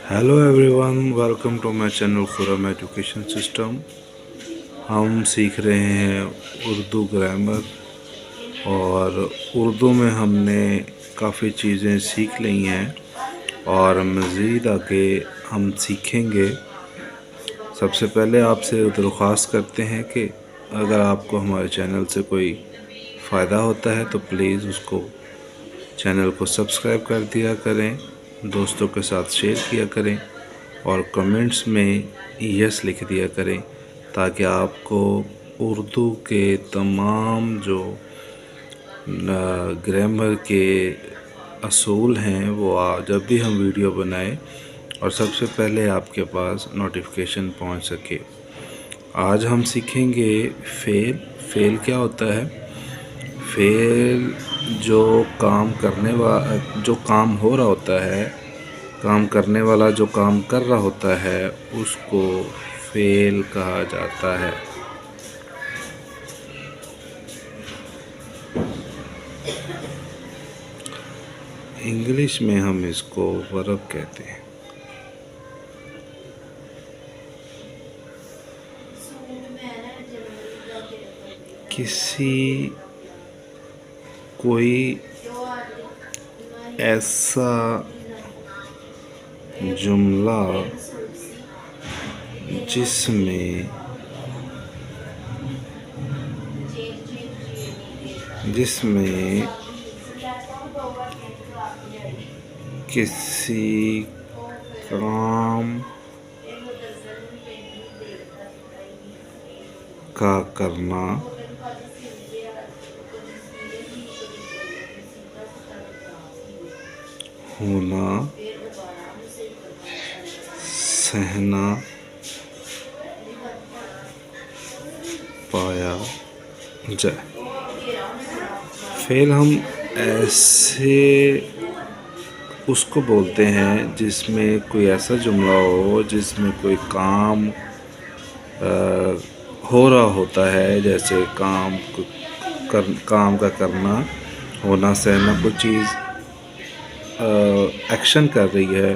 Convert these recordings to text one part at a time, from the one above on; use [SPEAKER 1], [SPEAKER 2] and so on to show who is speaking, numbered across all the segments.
[SPEAKER 1] Hello everyone, welcome to my channel Khurram education system. हम सीख रहे हैं उर्दू ग्रामर और उर्दू में हमने काफ़ी चीज़ें सीख ली हैं और मज़ीद आगे हम सीखेंगे। सबसे पहले आपसे दरख्वास्त करते हैं कि अगर आपको हमारे चैनल से कोई फ़ायदा होता है तो प्लीज़ उसको चैनल को सब्सक्राइब कर दिया करें, दोस्तों के साथ शेयर किया करें और कमेंट्स में यस लिख दिया करें ताकि आपको उर्दू के तमाम जो ग्रामर के असूल हैं वो जब भी हम वीडियो बनाएं और सबसे पहले आपके पास नोटिफिकेशन पहुंच सके। आज हम सीखेंगे फ़ेल। फ़ेल क्या होता है? फ़ेल जो काम हो रहा होता है, काम करने वाला जो काम कर रहा होता है उसको फ़ेल कहा जाता है। इंग्लिश में हम इसको वर्ब कहते हैं। कोई ऐसा जुमला जिसमें किसी काम का करना होना सहना पाया जाए। फ़ेल हम ऐसे उसको बोलते हैं जिसमें कोई ऐसा जुमला हो जिसमें कोई काम हो रहा होता है, जैसे काम का करना, होना सहना, कोई चीज़ एक्शन कर रही है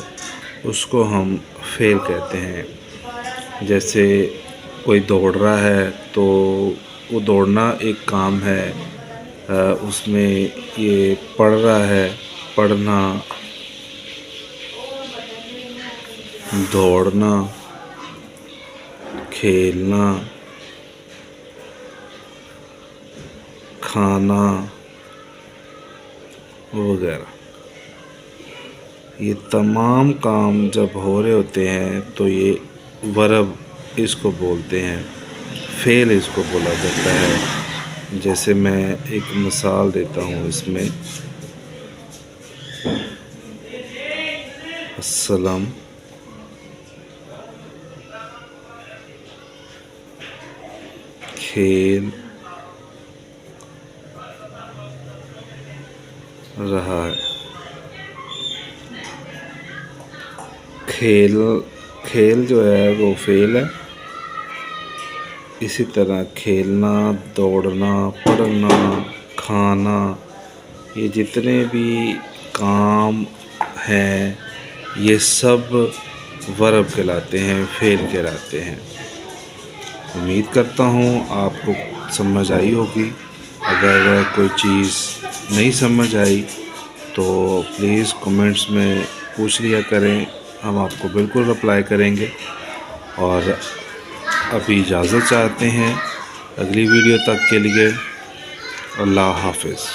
[SPEAKER 1] उसको हम फ़ेल कहते हैं। जैसे कोई दौड़ रहा है तो वो दौड़ना एक काम है, उसमें ये पढ़ रहा है, पढ़ना, दौड़ना, खेलना, खाना वगैरह, ये तमाम काम जब हो रहे होते हैं तो ये वर्ब इसको बोलते हैं, फ़ेल इसको बोला जाता है। जैसे मैं एक मिसाल देता हूँ इसमें, अस्सलाम खेल रहा है। खेल जो है वो फ़ेल है। इसी तरह खेलना, दौड़ना, पढ़ना, खाना, ये जितने भी काम हैं ये सब वर्ब कहलाते हैं, फ़ेल कहलाते हैं। उम्मीद करता हूँ आपको समझ आई होगी। अगर कोई चीज़ नहीं समझ आई तो प्लीज़ कमेंट्स में पूछ लिया करें, हम आपको बिल्कुल रिप्लाई करेंगे। और अभी इजाज़त चाहते हैं, अगली वीडियो तक के लिए अल्लाह हाफ़िज़।